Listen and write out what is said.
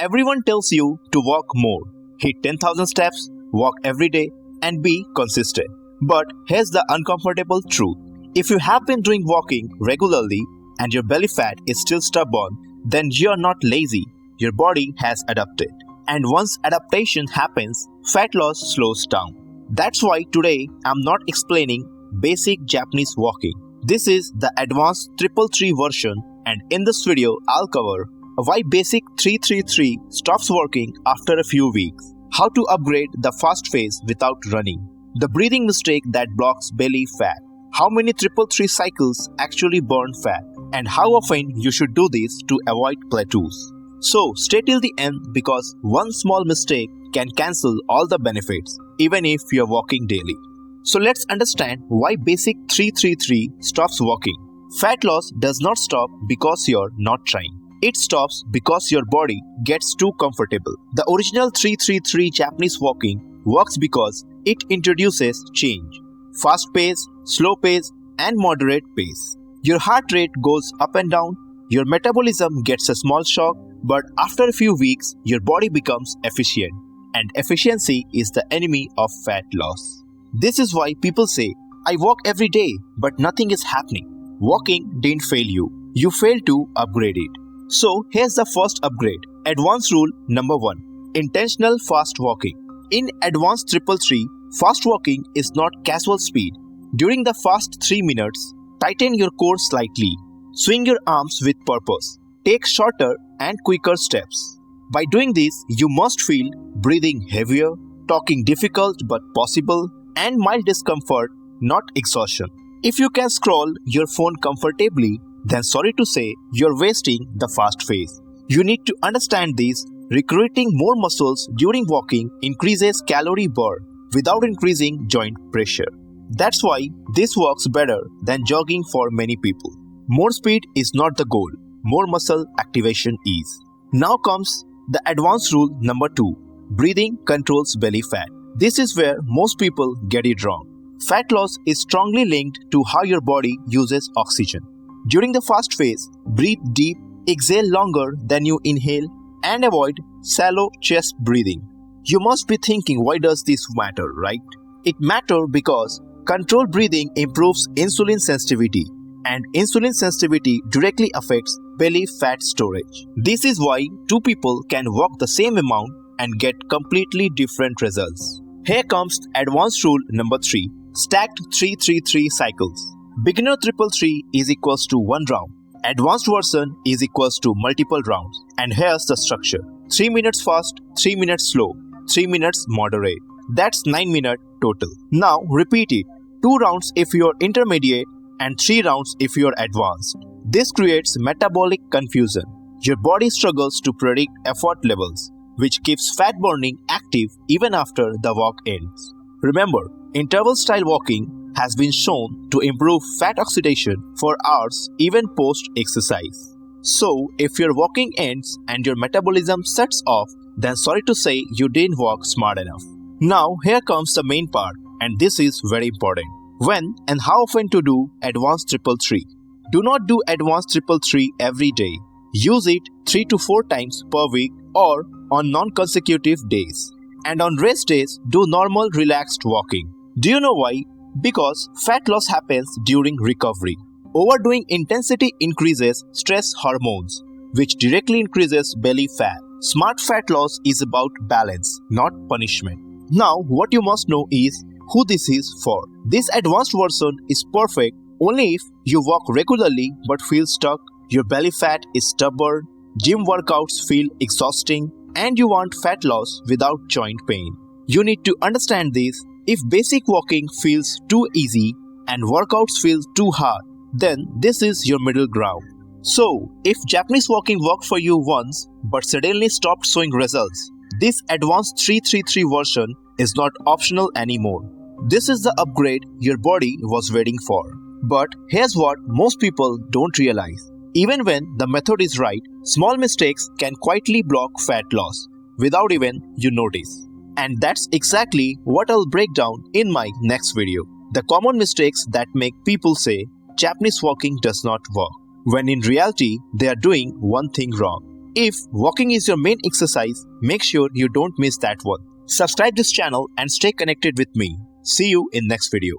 Everyone tells you to walk more, hit 10,000 steps, walk every day, and be consistent. But here's the uncomfortable truth. If you have been doing walking regularly and your belly fat is still stubborn, then you're not lazy. Your body has adapted. And once adaptation happens, fat loss slows down. That's why today I'm not explaining basic Japanese walking. This is the advanced 333 version, and in this video I'll cover why basic 333 stops working after a few weeks, how to upgrade the fast phase without running, the breathing mistake that blocks belly fat, how many 333 cycles actually burn fat, and how often you should do this to avoid plateaus. So stay till the end because one small mistake can cancel all the benefits even if you're walking daily. So let's understand why basic 333 stops working. Fat loss does not stop because you're not trying. It stops because your body gets too comfortable. The original 333 Japanese walking works because it introduces change. Fast pace, slow pace, and moderate pace. Your heart rate goes up and down, your metabolism gets a small shock, but after a few weeks, your body becomes efficient. And efficiency is the enemy of fat loss. This is why people say, I walk every day, but nothing is happening. Walking didn't fail you. You failed to upgrade it. So here's the first upgrade. Advanced rule number 1. Intentional fast walking. In Advanced 333, fast walking is not casual speed. During the first 3 minutes, tighten your core slightly. Swing your arms with purpose. Take shorter and quicker steps. By doing this, you must feel breathing heavier, talking difficult but possible, and mild discomfort, not exhaustion. If you can scroll your phone comfortably, then sorry to say, you're wasting the fast phase. You need to understand this. Recruiting more muscles during walking increases calorie burn without increasing joint pressure. That's why this works better than jogging for many people. More speed is not the goal. More muscle activation is. Now comes the advanced rule number 2. Breathing controls belly fat. This is where most people get it wrong. Fat loss is strongly linked to how your body uses oxygen. During the fast phase, breathe deep, exhale longer than you inhale, and avoid shallow chest breathing. You must be thinking, why does this matter, right? It matters because controlled breathing improves insulin sensitivity, and insulin sensitivity directly affects belly fat storage. This is why two people can walk the same amount and get completely different results. Here comes advanced rule number 3. Stacked 333 cycles. Beginner 333 is equals to 1 round. Advanced version is equals to multiple rounds. And here's the structure. 3 minutes fast, 3 minutes slow, 3 minutes moderate. That's 9 minutes total. Now repeat it. 2 rounds if you're intermediate and 3 rounds if you're advanced. This creates metabolic confusion. Your body struggles to predict effort levels, which keeps fat burning active even after the walk ends. Remember, interval style walking has been shown to improve fat oxidation for hours even post-exercise. So, if your walking ends and your metabolism sets off, then sorry to say you didn't walk smart enough. Now, here comes the main part, and this is very important. When and how often to do Advanced 333. Do not do Advanced 333 every day. Use it 3 to 4 times per week or on non-consecutive days. And on rest days, do normal relaxed walking. Do you know why? Because fat loss happens during recovery. Overdoing intensity increases stress hormones, which directly increases belly fat. Smart fat loss is about balance, not punishment. Now, what you must know is who this is for. This advanced version is perfect only if you walk regularly but feel stuck, your belly fat is stubborn, gym workouts feel exhausting, and you want fat loss without joint pain. You need to understand this. If basic walking feels too easy and workouts feel too hard, then this is your middle ground. So, if Japanese walking worked for you once but suddenly stopped showing results, this advanced 333 version is not optional anymore. This is the upgrade your body was waiting for. But here's what most people don't realize. Even when the method is right, small mistakes can quietly block fat loss without even you notice. And that's exactly what I'll break down in my next video. The common mistakes that make people say Japanese walking does not work, when in reality they are doing one thing wrong. If walking is your main exercise, make sure you don't miss that one. Subscribe this channel and stay connected with me. See you in next video.